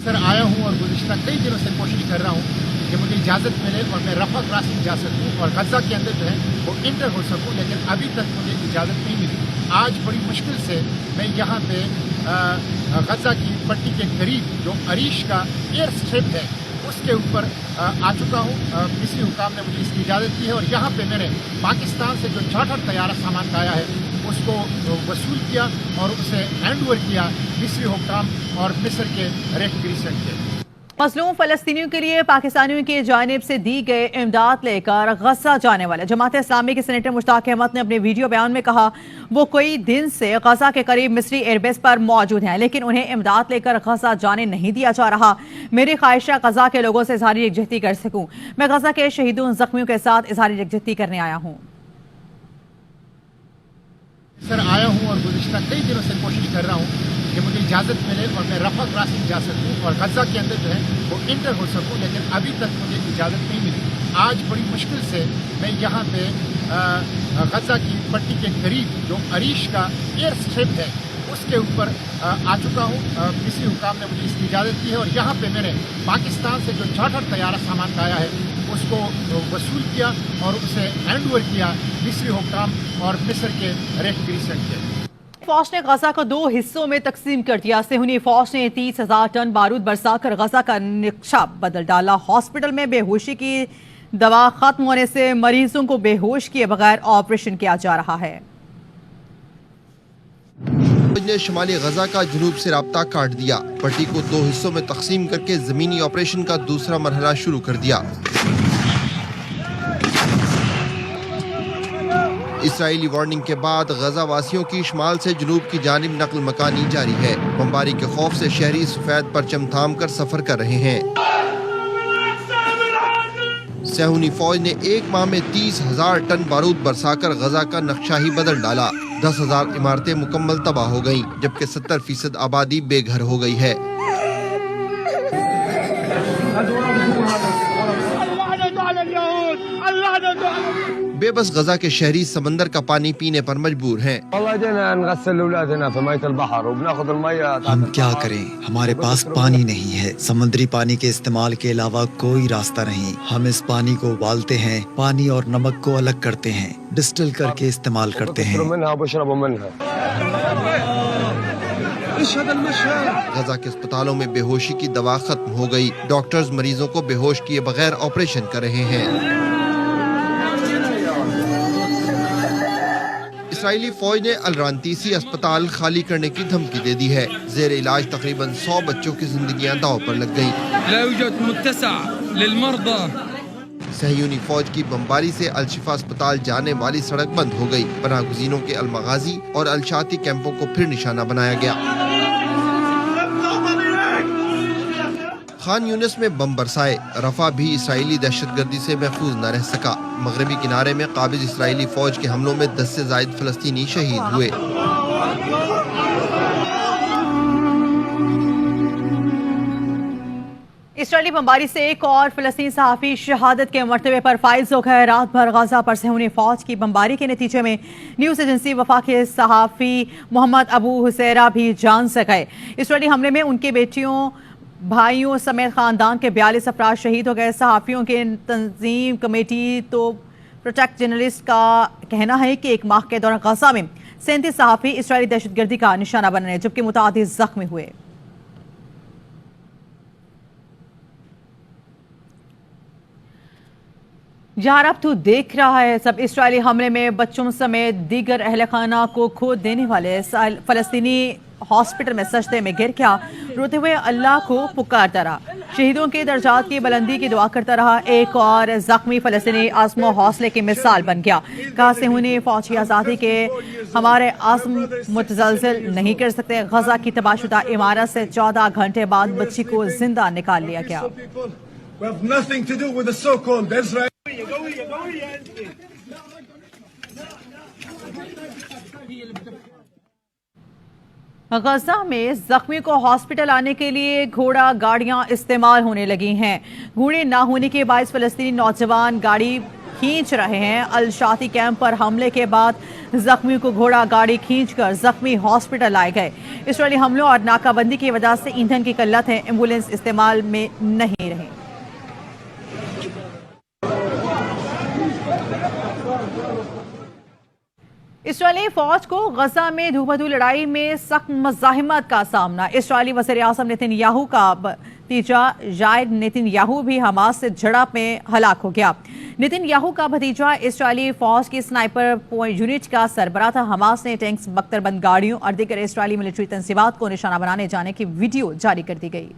Sir आया हूँ और गुज़िश्ता कई दिनों से कोशिश कर रहा हूँ कि मुझे इजाज़त मिले और मैं रफ़ा क्रॉसिंग जा सकूँ और गज़ा के अंदर जो है वो इंटर हो सकूँ, लेकिन अभी तक मुझे इजाज़त नहीं मिली। आज बड़ी मुश्किल से मैं यहाँ पे गज़ा की पट्टी के करीब जो अरीश का एयर स्ट्रिप है उसके ऊपर आ चुका हूँ। मिस्री हुकाम ने मुझे इसकी इजाज़त दी है और यहाँ पे मैंने पाकिस्तान से जो चार्टर तैयारा सामान लाया है उसको वसूल किया और उसे हैंड ओवर किया मिस्री हुकाम और मिस्र के रेड क्रिसेंट के। मज़लूम फ़लस्तीनियों के लिए पाकिस्तानियों की जानिब से दी गई इमदाद लेकर गज़ा जाने वाले जमात इस्लामी के सेनेटर मुश्ताक अहमद ने अपने वीडियो बयान में कहा वो कई दिन से गज़ा के करीब मिस्री एयरबेस पर मौजूद हैं, लेकिन उन्हें इमदाद लेकर गज़ा जाने नहीं दिया जा रहा। मेरी ख्वाहिश है गज़ा के लोगों से इज़हारी यकजहती कर सकूँ। मैं गज़ा के शहीदों ज़ख्मियों के साथ इज़हारी यकजहती करने आया हूँ। सर आया हूँ और गुज़िश्ता कई दिनों से कोशिश कर रहा हूँ कि मुझे इजाज़त मिले और मैं रफ़ा क्रॉसिंग जा सकूँ और गज़ा के अंदर जो है वो इंटर हो सकूँ, लेकिन अभी तक मुझे इजाज़त नहीं मिली। आज बड़ी मुश्किल से मैं यहाँ पे गज़ा की पट्टी के करीब जो अरीश का एयर स्ट्रिप है उसके ऊपर आ चुका हूँ। मिस्री हुकाम ने मुझे इसकी इजाज़त दी है और यहाँ पे मैंने पाकिस्तान से जो चार्टर तैयारा सामान लाया है उसको वसूल किया और उसे हैंड ओवर किया मिस्री हुकाम और मिस्र के रेड क्रिसेंट के। फौज ने गजा को 2 हिस्सों में तकसीम कर दिया। सेहूनी फौज ने 30,000 टन बारूद बरसाकर गजा का नक्शा बदल डाला। हॉस्पिटल में बेहोशी की दवा खत्म होने से मरीजों को बेहोश किए बगैर ऑपरेशन किया जा रहा है। फौज ने शुमाली गजा का जुनूब से राब्ता काट दिया। पट्टी को 2 हिस्सों में तकसीम करके जमीनी ऑपरेशन का दूसरा मरहला शुरू कर दिया। इसराइली वार्निंग के बाद गजा वासियों की शुमाल से जुनूब की जानिब नकल मकानी जारी है। बमबारी के खौफ से शहरी सफेद परचम थाम कर सफर कर रहे हैं। सेहूनी फौज ने 1 माह में 30,000 टन बारूद बरसाकर गजा का नक्शा ही बदल डाला। 10,000 इमारतें मुकम्मल तबाह हो गईं, जबकि 70% आबादी बेघर हो गई है। बेबस गजा के शहरी समंदर का पानी पीने पर मजबूर हैं। हम क्या करें, हमारे पास पानी नहीं है। समुद्री पानी के इस्तेमाल के अलावा कोई रास्ता नहीं। हम इस पानी को उबालते हैं, पानी और नमक को अलग करते हैं, डिस्टिल करके इस्तेमाल करते हैं। गजा के अस्पतालों में बेहोशी की दवा खत्म हो गई। डॉक्टर्स मरीजों को बेहोश किए बगैर ऑपरेशन कर रहे हैं। इसराइली फौज ने अल-रांतीसी अस्पताल खाली करने की धमकी दे दी है। जेर इलाज तकरीबन 100 बच्चों की जिंदगियां दांव पर लग गईं। सहयूनी फौज की बमबारी से अल-शिफा अस्पताल जाने वाली सड़क बंद हो गई। पनाहगुज़ीनों के अल-मगाजी और अल-शाती कैंपों को फिर निशाना बनाया गया। खान यूनिस में बम बरसाए, रफा भी इसराइली दहशतगर्दी से महफूज न रह सका। मगरबी किनारे में काबिज इसराइली फौज के हमलों में 10 से ज़ायद फलस्तीनी शहीद हुए। इसराइली बमबारी से एक और फलस्तीनी सहाफ़ी शहादत के मर्तबे पर फाइज हो गए। रात भर गजा पर सेहूनी फौज की बमबारी के नतीजे में न्यूज़ एजेंसी वफा के सहाफ़ी मोहम्मद अबू हुसैरा भी जान से गए। इसराइली हमले में उनके बेटियों भाइयों समेत खानदान के 42 अफराद शहीद हो गए। सहाफ़ियों के तंजीम कमेटी तो प्रोटेक्ट जर्नलिस्ट का कहना है कि 1 माह के दौरान गजा में 37 सहाफ़ी इसराइली दहशतगर्दी का निशाना बने, जबकि मुतादिद जख्मी हुए। जहाँ अब तू देख रहा है, सब इसराइली हमले में बच्चों समेत दीगर अहल खाना को खो देने वाले फलस्तीनी हॉस्पिटल में सजदे में गिर गया, रोते हुए अल्लाह को पुकारता रहा। शहीदों के दर्जात की बुलंदी की दुआ करता रहा। एक और जख्मी फलस्तीनी आज़म हौसले की मिसाल बन गया। कहा सेहूनी फौज की आज़ादी के हमारे आज़म मुतज़लज़ल नहीं कर सकते। गजा की तबाहशुदा इमारत से 14 घंटे बाद बच्ची को जिंदा निकाल लिया गया। गजा में जख्मियों को हॉस्पिटल आने के लिए घोड़ा गाड़ियां इस्तेमाल होने लगी हैं। घोड़े ना होने के बायस फलस्तीनी नौजवान गाड़ी खींच रहे हैं। अल-शाती कैंप पर हमले के बाद जख्मियों को घोड़ा गाड़ी खींचकर जख्मी हॉस्पिटल लाए गए। इसराइली हमलों और नाकाबंदी की वजह से ईंधन की किल्लत है, एम्बुलेंस इस्तेमाल में नहीं रही। इसराइली फौज को गजा में धूमधू लड़ाई में सख्त मज़ाहिमत का सामना। इसराइली वज़ीर-ए-आज़म नेतन्याहू का भतीजा याइर नेतन्याहू भी हमास से झड़प में हलाक हो गया। नेतन्याहू का भतीजा इसराइली फौज की स्नाइपर यूनिट का सरबराह था। हमास ने टैंक्स, बख्तरबंद गाड़ियों और दीगर इसराइली मिलिट्री तंसीबात को निशाना बनाने जाने की वीडियो जारी कर दी गई।